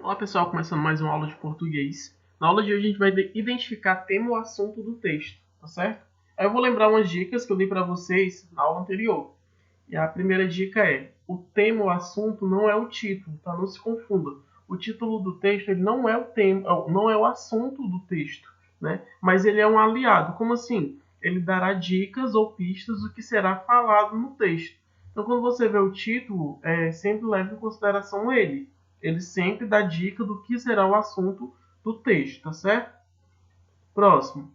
Olá pessoal, começando mais uma aula de português. Na aula de hoje a gente vai identificar tema ou assunto do texto, tá certo? Aí eu vou lembrar umas dicas que eu dei para vocês na aula anterior. E a primeira dica é, o tema ou assunto não é o título, tá? Não se confunda. O título do texto ele não é o tema, não é o assunto do texto, né? Mas ele é um aliado. Como assim? Ele dará dicas ou pistas do que será falado no texto. Então quando você vê o título, sempre leve em consideração ele. Ele sempre dá dica do que será o assunto do texto, tá certo? Próximo.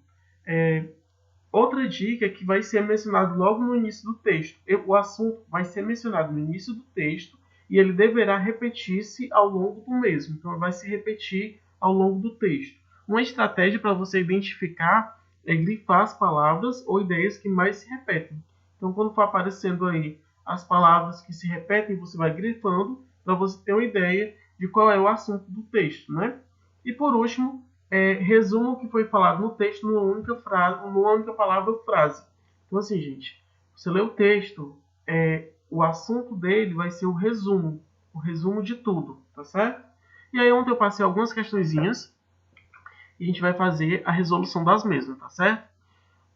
Outra dica é que vai ser mencionado logo no início do texto. O assunto vai ser mencionado no início do texto e ele deverá repetir-se ao longo do mesmo. Então, vai se repetir ao longo do texto. Uma estratégia para você identificar é grifar as palavras ou ideias que mais se repetem. Então, quando for aparecendo aí as palavras que se repetem, você vai grifando para você ter uma ideia de qual é o assunto do texto, né? E por último, resuma o que foi falado no texto numa única frase, numa única palavra ou frase. Então, assim, gente, você lê o texto, o assunto dele vai ser o resumo de tudo, tá certo? E aí ontem eu passei algumas questõezinhas e a gente vai fazer a resolução das mesmas, tá certo?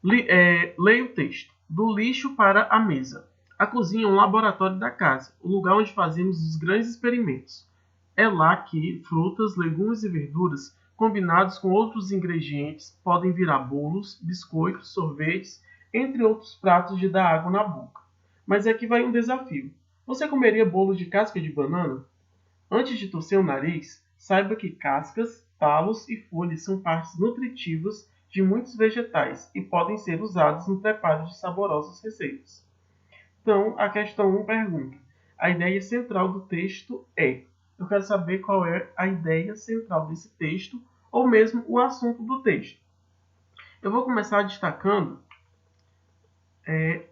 Leia o texto. Do lixo para a mesa. A cozinha é um laboratório da casa, o lugar onde fazemos os grandes experimentos. É lá que frutas, legumes e verduras, combinados com outros ingredientes, podem virar bolos, biscoitos, sorvetes, entre outros pratos de dar água na boca. Mas aqui vai um desafio. Você comeria bolo de casca de banana? Antes de torcer o nariz, saiba que cascas, talos e folhas são partes nutritivas de muitos vegetais e podem ser usados no preparo de saborosas receitas. Então, a questão 1 pergunta: a ideia central do texto é. Eu quero saber qual é a ideia central desse texto, ou mesmo o assunto do texto. Eu vou começar destacando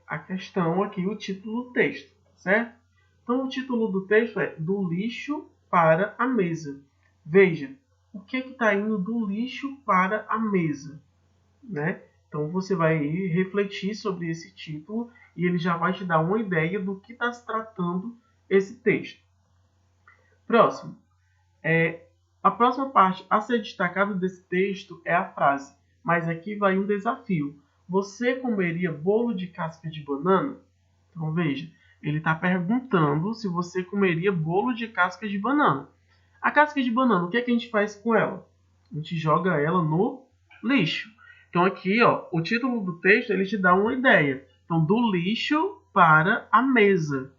a questão aqui, o título do texto, certo? Então, o título do texto é Do lixo para a mesa. Veja, o que está indo do lixo para a mesa, né? Então, você vai refletir sobre esse título e ele já vai te dar uma ideia do que está se tratando esse texto. Próximo. A próxima parte a ser destacada desse texto é a frase, mas aqui vai um desafio. Você comeria bolo de casca de banana? Então veja, ele está perguntando se você comeria bolo de casca de banana. A casca de banana, o que é que a gente faz com ela? A gente joga ela no lixo. Então aqui, ó, o título do texto ele te dá uma ideia. Então, do lixo para a mesa.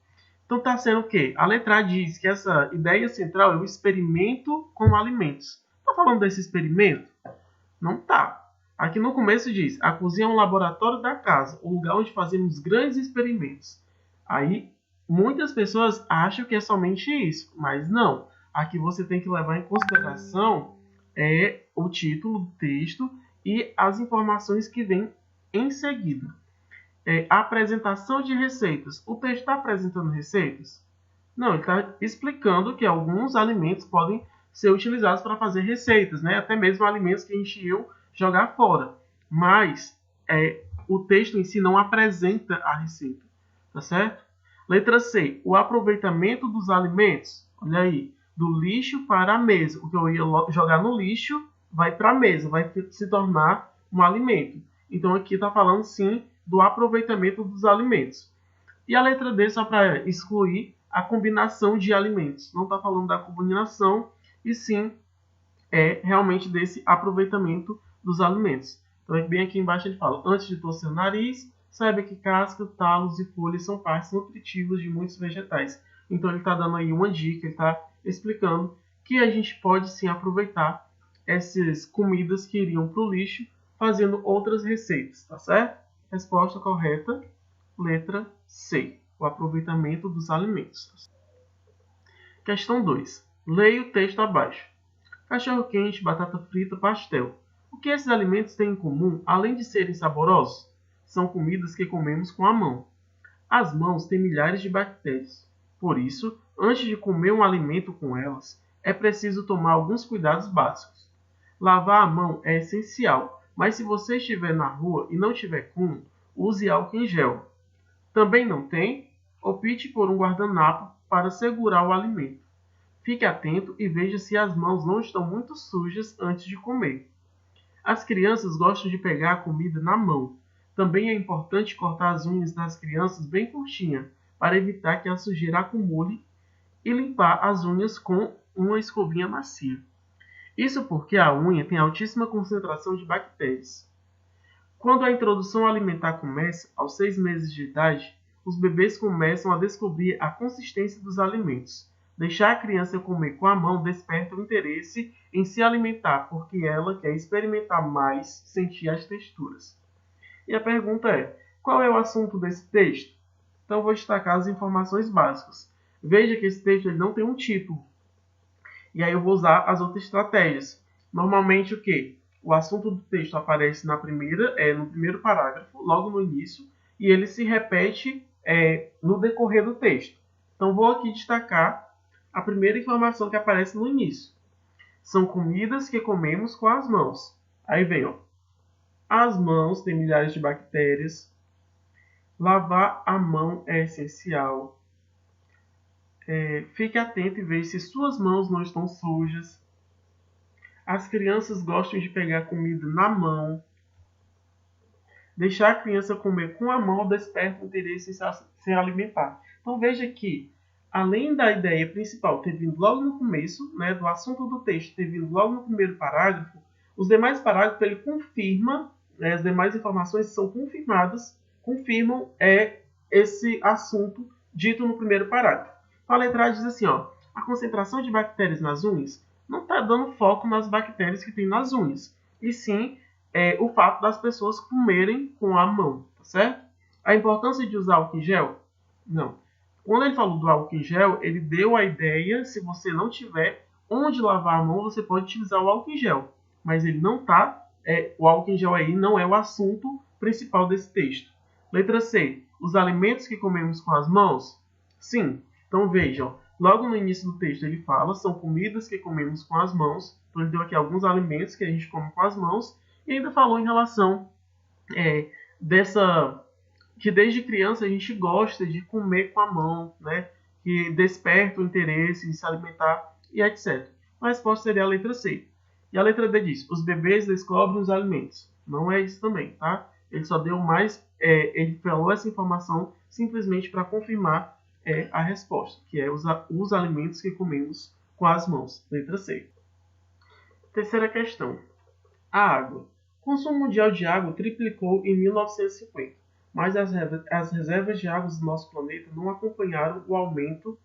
Então está sendo o quê? A letra A diz que essa ideia central é o experimento com alimentos. Está falando desse experimento? Não está. Aqui no começo diz, a cozinha é um laboratório da casa, o lugar onde fazemos grandes experimentos. Aí, muitas pessoas acham que é somente isso, mas não. Aqui você tem que levar em consideração o título do texto e as informações que vêm em seguida. A apresentação de receitas. O texto está apresentando receitas? Não, ele está explicando que alguns alimentos podem ser utilizados para fazer receitas, né? Até mesmo alimentos que a gente ia jogar fora. Mas o texto em si não apresenta a receita, tá certo? Letra C, o aproveitamento dos alimentos. Olha aí, do lixo para a mesa. O que eu ia jogar no lixo vai para a mesa, vai se tornar um alimento. Então aqui está falando sim do aproveitamento dos alimentos. E a letra D só para excluir a combinação de alimentos. Não está falando da combinação, e sim realmente desse aproveitamento dos alimentos. Então, bem aqui embaixo ele fala, antes de torcer o nariz, saiba que casca, talos e folhas são partes nutritivas de muitos vegetais. Então, ele está dando aí uma dica, ele está explicando que a gente pode sim aproveitar essas comidas que iriam para o lixo, fazendo outras receitas, tá certo? Resposta correta, letra C, o aproveitamento dos alimentos. Questão 2. Leia o texto abaixo. Cachorro-quente, batata frita, pastel. O que esses alimentos têm em comum, além de serem saborosos? São comidas que comemos com a mão. As mãos têm milhares de bactérias. Por isso, antes de comer um alimento com elas, é preciso tomar alguns cuidados básicos. Lavar a mão é essencial, mas se você estiver na rua e não tiver como, use álcool em gel. Também não tem? Opte por um guardanapo para segurar o alimento. Fique atento e veja se as mãos não estão muito sujas antes de comer. As crianças gostam de pegar a comida na mão. Também é importante cortar as unhas das crianças bem curtinha, para evitar que a sujeira acumule, e limpar as unhas com uma escovinha macia. Isso porque a unha tem altíssima concentração de bactérias. Quando a introdução alimentar começa, aos 6 meses de idade, os bebês começam a descobrir a consistência dos alimentos. Deixar a criança comer com a mão desperta o interesse em se alimentar, porque ela quer experimentar mais, sentir as texturas. E a pergunta é: qual é o assunto desse texto? Então vou destacar as informações básicas. Veja que esse texto ele não tem um título. E aí eu vou usar as outras estratégias. Normalmente o quê? O assunto do texto aparece no primeiro parágrafo, logo no início, e ele se repete no decorrer do texto. Então vou aqui destacar a primeira informação que aparece no início. São comidas que comemos com as mãos. Aí vem, ó. As mãos têm milhares de bactérias. Lavar a mão é essencial. Fique atento e veja se suas mãos não estão sujas. As crianças gostam de pegar comida na mão. Deixar a criança comer com a mão desperta o interesse em se alimentar. Então veja que, além da ideia principal ter vindo logo no começo, né, do assunto do texto ter vindo logo no primeiro parágrafo, os demais parágrafos ele confirma, né, as demais informações são confirmadas, confirmam esse assunto dito no primeiro parágrafo. Então a letra A diz assim, ó, a concentração de bactérias nas unhas não está dando foco nas bactérias que tem nas unhas, e sim o fato das pessoas comerem com a mão, tá certo? A importância de usar álcool em gel? Não. Quando ele falou do álcool em gel, ele deu a ideia, se você não tiver onde lavar a mão, você pode utilizar o álcool em gel. Mas ele não está, o álcool em gel aí não é o assunto principal desse texto. Letra C. Os alimentos que comemos com as mãos? Sim. Então vejam, logo no início do texto ele fala, são comidas que comemos com as mãos. Então ele deu aqui alguns alimentos que a gente come com as mãos. E ainda falou em relação que desde criança a gente gosta de comer com a mão, né? Que desperta o interesse em se alimentar e etc. A resposta seria a letra C. E a letra D diz, os bebês descobrem os alimentos. Não é isso também, tá? Ele só deu mais, ele falou essa informação simplesmente para confirmar a resposta, que é os alimentos que comemos com as mãos. Letra C. Terceira questão. A água. O consumo mundial de água triplicou em 1950, mas as reservas de água do nosso planeta não acompanharam o aumento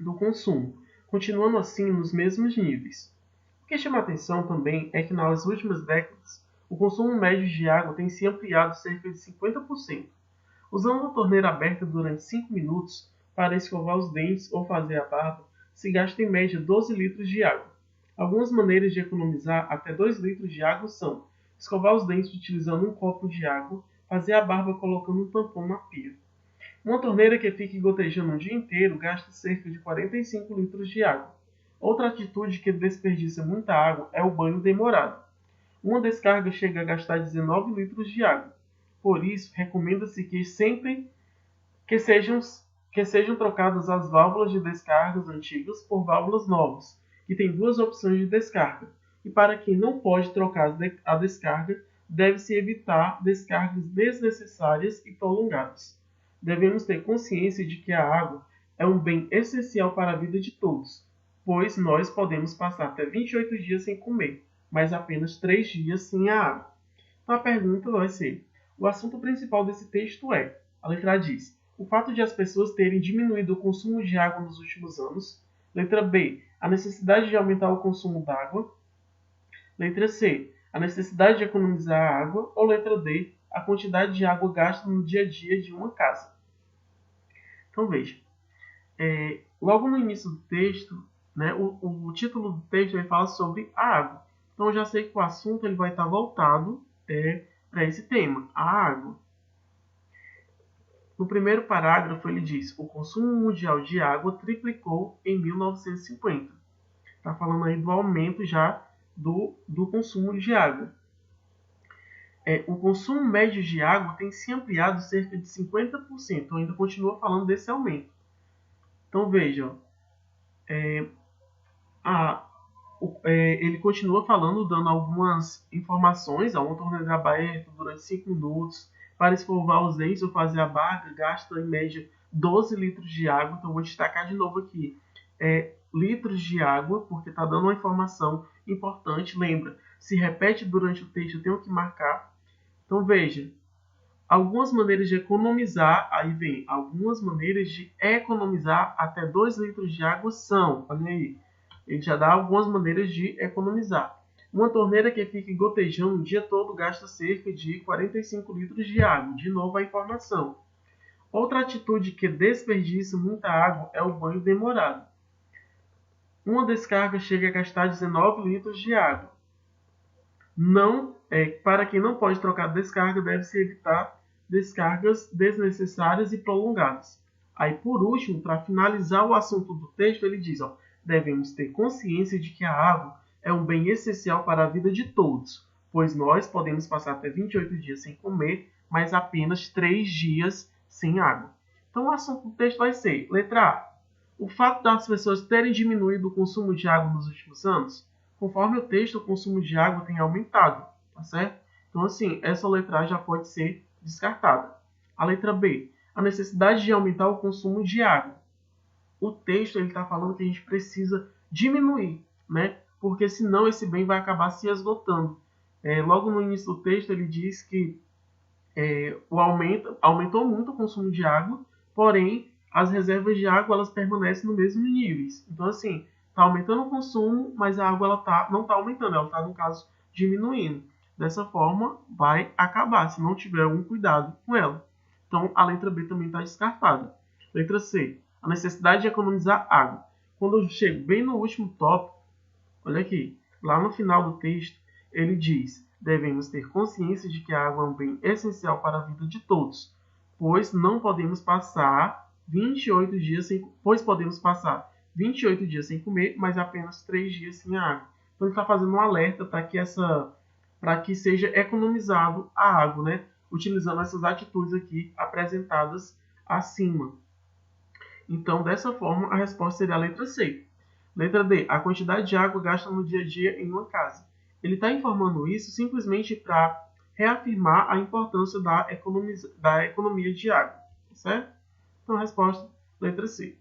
do consumo, continuando assim nos mesmos níveis. O que chama a atenção também é que nas últimas décadas, o consumo médio de água tem se ampliado cerca de 50%. Usando a torneira aberta durante 5 minutos para escovar os dentes ou fazer a barba, se gasta em média 12 litros de água. Algumas maneiras de economizar até 2 litros de água são escovar os dentes utilizando um copo de água, fazer a barba colocando um tampão na pia. Uma torneira que fique gotejando o dia inteiro gasta cerca de 45 litros de água. Outra atitude que desperdiça muita água é o banho demorado. Uma descarga chega a gastar 19 litros de água. Por isso, recomenda-se que sempre que sejam trocadas as válvulas de descargas antigas por válvulas novas, que têm 2 opções de descarga. E para quem não pode trocar a descarga, deve-se evitar descargas desnecessárias e prolongadas. Devemos ter consciência de que a água é um bem essencial para a vida de todos, pois nós podemos passar até 28 dias sem comer, mas apenas 3 dias sem a água. Então a pergunta vai ser, o assunto principal desse texto é, a letra A diz, o fato de as pessoas terem diminuído o consumo de água nos últimos anos. Letra B, a necessidade de aumentar o consumo d'água. Letra C, a necessidade de economizar a água. Ou letra D, a quantidade de água gasta no dia a dia de uma casa. Então veja, logo no início do texto, né, o título do texto ele fala sobre a água. Então eu já sei que o assunto ele vai estar voltado para esse tema, a água. No primeiro parágrafo ele diz, o consumo mundial de água triplicou em 1950. Está falando aí do aumento já do consumo de água. O consumo médio de água tem se ampliado cerca de 50%. Então ainda continua falando desse aumento. Então vejam, ele continua falando, dando algumas informações. Uma torneira aberta durante 5 minutos. Para escovar os dentes ou fazer a barba, gasta em média 12 litros de água. Então, vou destacar de novo aqui. Litros de água, porque está dando uma informação importante. Lembra, se repete durante o texto, eu tenho que marcar. Então, veja. Algumas maneiras de economizar, aí vem, algumas maneiras de economizar até 2 litros de água são, olha aí, ele já dá algumas maneiras de economizar. Uma torneira que fica gotejando o dia todo gasta cerca de 45 litros de água. De novo a informação. Outra atitude que desperdiça muita água é o banho demorado. Uma descarga chega a gastar 19 litros de água. Para quem não pode trocar descarga, deve-se evitar descargas desnecessárias e prolongadas. Aí, por último, para finalizar o assunto do texto, ele diz, devemos ter consciência de que a água é um bem essencial para a vida de todos, pois nós podemos passar até 28 dias sem comer, mas apenas 3 dias sem água. Então, o assunto do texto vai ser, letra A, o fato das pessoas terem diminuído o consumo de água nos últimos anos. Conforme o texto, o consumo de água tem aumentado, tá certo? Então, assim, essa letra A já pode ser descartada. A letra B, a necessidade de aumentar o consumo de água. O texto está falando que a gente precisa diminuir, né? Porque senão esse bem vai acabar se esgotando. Logo no início do texto, ele diz que aumentou muito o consumo de água, porém, as reservas de água elas permanecem no mesmo nível. Então, assim, está aumentando o consumo, mas a água não está aumentando, ela está, no caso, diminuindo. Dessa forma, vai acabar, se não tiver algum cuidado com ela. Então, a letra B também está descartada. Letra C, a necessidade de economizar água. Quando eu chego bem no último tópico, olha aqui, lá no final do texto, ele diz, devemos ter consciência de que a água é um bem essencial para a vida de todos, pois podemos passar 28 dias sem comer, mas apenas 3 dias sem água. Então ele está fazendo um alerta para que seja economizado a água, né? Utilizando essas atitudes aqui apresentadas acima. Então, dessa forma, a resposta seria a letra C. Letra D, a quantidade de água gasta no dia a dia em uma casa. Ele está informando isso simplesmente para reafirmar a importância da economia de água, certo? Então, a resposta, letra C.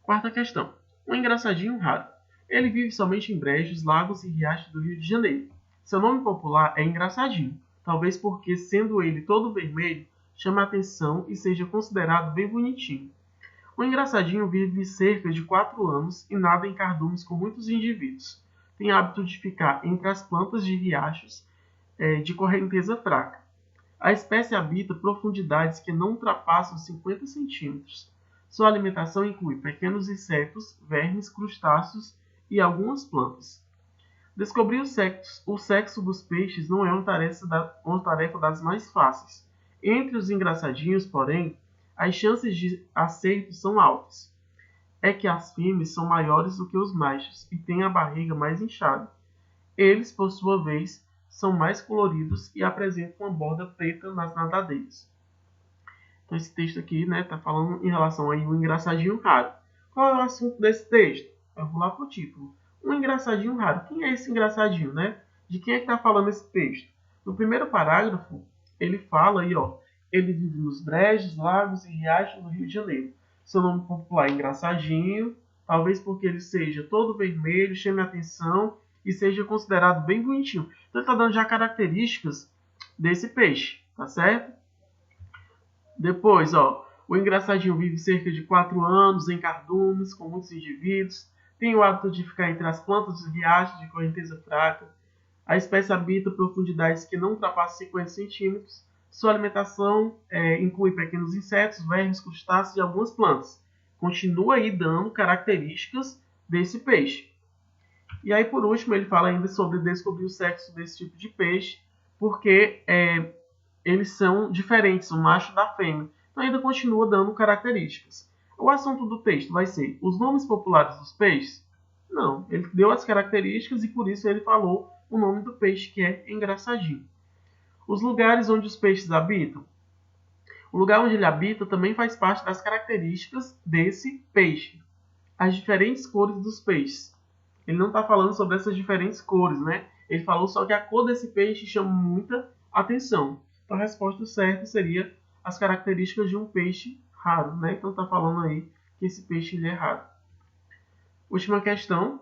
Quarta questão. Um engraçadinho raro. Ele vive somente em brejos, lagos e riachos do Rio de Janeiro. Seu nome popular é Engraçadinho, talvez porque, sendo ele todo vermelho, chama a atenção e seja considerado bem bonitinho. O Engraçadinho vive cerca de 4 anos e nada em cardumes com muitos indivíduos. Tem hábito de ficar entre as plantas de riachos de correnteza fraca. A espécie habita profundidades que não ultrapassam 50 centímetros. Sua alimentação inclui pequenos insetos, vermes, crustáceos e algumas plantas. Descobrir o sexo dos peixes não é uma tarefa das mais fáceis. Entre os engraçadinhos, porém, as chances de acerto são altas. É que as fêmeas são maiores do que os machos e têm a barriga mais inchada. Eles, por sua vez, são mais coloridos e apresentam uma borda preta nas nadadeiras. Então esse texto aqui está falando em relação aí ao engraçadinho raro. Qual é o assunto desse texto? Eu vou lá para o título. Um engraçadinho raro. Quem é esse engraçadinho, né? De quem é que está falando esse texto? No primeiro parágrafo, ele fala aí, ele vive nos brejos, lagos e riachos do Rio de Janeiro. Seu nome popular é Engraçadinho, talvez porque ele seja todo vermelho, chame a atenção e seja considerado bem bonitinho. Então ele está dando já características desse peixe, tá certo? Depois, o Engraçadinho vive cerca de 4 anos em cardumes com muitos indivíduos, tem o hábito de ficar entre as plantas dos riachos de correnteza fraca. A espécie habita profundidades que não ultrapassam 50 centímetros. Sua alimentação inclui pequenos insetos, vermes, crustáceos e algumas plantas. Continua aí dando características desse peixe. E aí, por último, ele fala ainda sobre descobrir o sexo desse tipo de peixe, porque eles são diferentes, o macho da fêmea. Então, ainda continua dando características. O assunto do texto vai ser os nomes populares dos peixes? Não, ele deu as características e por isso ele falou o nome do peixe, que é Engraçadinho. Os lugares onde os peixes habitam. O lugar onde ele habita também faz parte das características desse peixe. as diferentes cores dos peixes. Ele não está falando sobre essas diferentes cores, né? Ele falou só que a cor desse peixe chama muita atenção. Então a resposta certa seria as características de um peixe raro, né? Então está falando aí que esse peixe ele é raro. Última questão.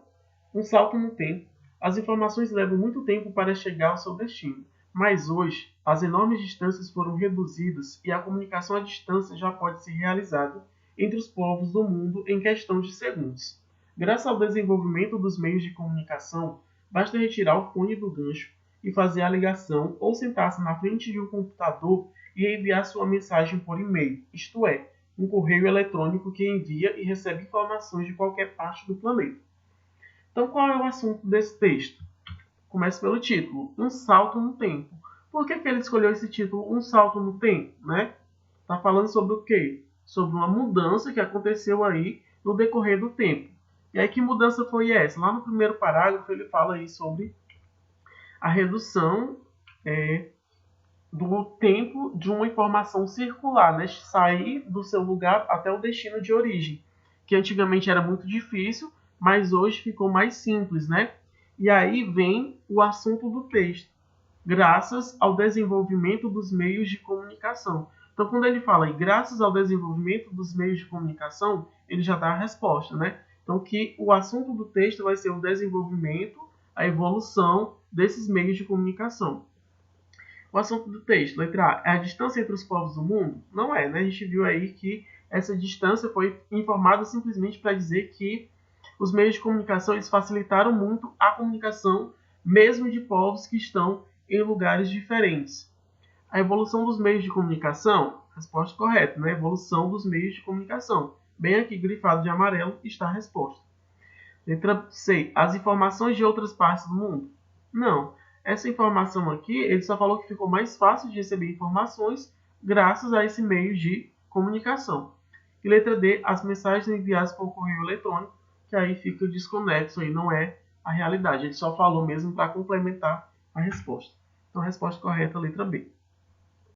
Um salto no tempo. As informações levam muito tempo para chegar ao seu destino, mas hoje as enormes distâncias foram reduzidas e a comunicação à distância já pode ser realizada entre os povos do mundo em questão de segundos. Graças ao desenvolvimento dos meios de comunicação, basta retirar o fone do gancho e fazer a ligação ou sentar-se na frente de um computador e enviar sua mensagem por e-mail, isto é, um correio eletrônico que envia e recebe informações de qualquer parte do planeta. Então, qual é o assunto desse texto? Começa pelo título, Um Salto no Tempo. Por que ele escolheu esse título, Um Salto no Tempo? Né? Está falando sobre o quê? Sobre uma mudança que aconteceu aí no decorrer do tempo. E aí, que mudança foi essa? Lá no primeiro parágrafo, ele fala aí sobre a redução do tempo de uma informação circular, né? Sair do seu lugar até o destino de origem, que antigamente era muito difícil, mas hoje ficou mais simples, né? E aí vem o assunto do texto, graças ao desenvolvimento dos meios de comunicação. Então, quando ele fala graças ao desenvolvimento dos meios de comunicação, ele já dá a resposta, né? Então, que o assunto do texto vai ser o desenvolvimento, a evolução desses meios de comunicação. O assunto do texto, letra A, é a distância entre os povos do mundo? Não é, né? A gente viu aí que essa distância foi informada simplesmente para dizer que os meios de comunicação eles facilitaram muito a comunicação, mesmo de povos que estão em lugares diferentes. A evolução dos meios de comunicação? Resposta correta, né? Evolução dos meios de comunicação. Bem aqui, grifado de amarelo, está a resposta. Letra C. As informações de outras partes do mundo? Não. Essa informação aqui, ele só falou que ficou mais fácil de receber informações graças a esse meio de comunicação. E letra D. As mensagens enviadas por correio eletrônico, que aí fica desconexo, aí não é a realidade. Ele só falou mesmo para complementar a resposta. Então, a resposta correta é a letra B.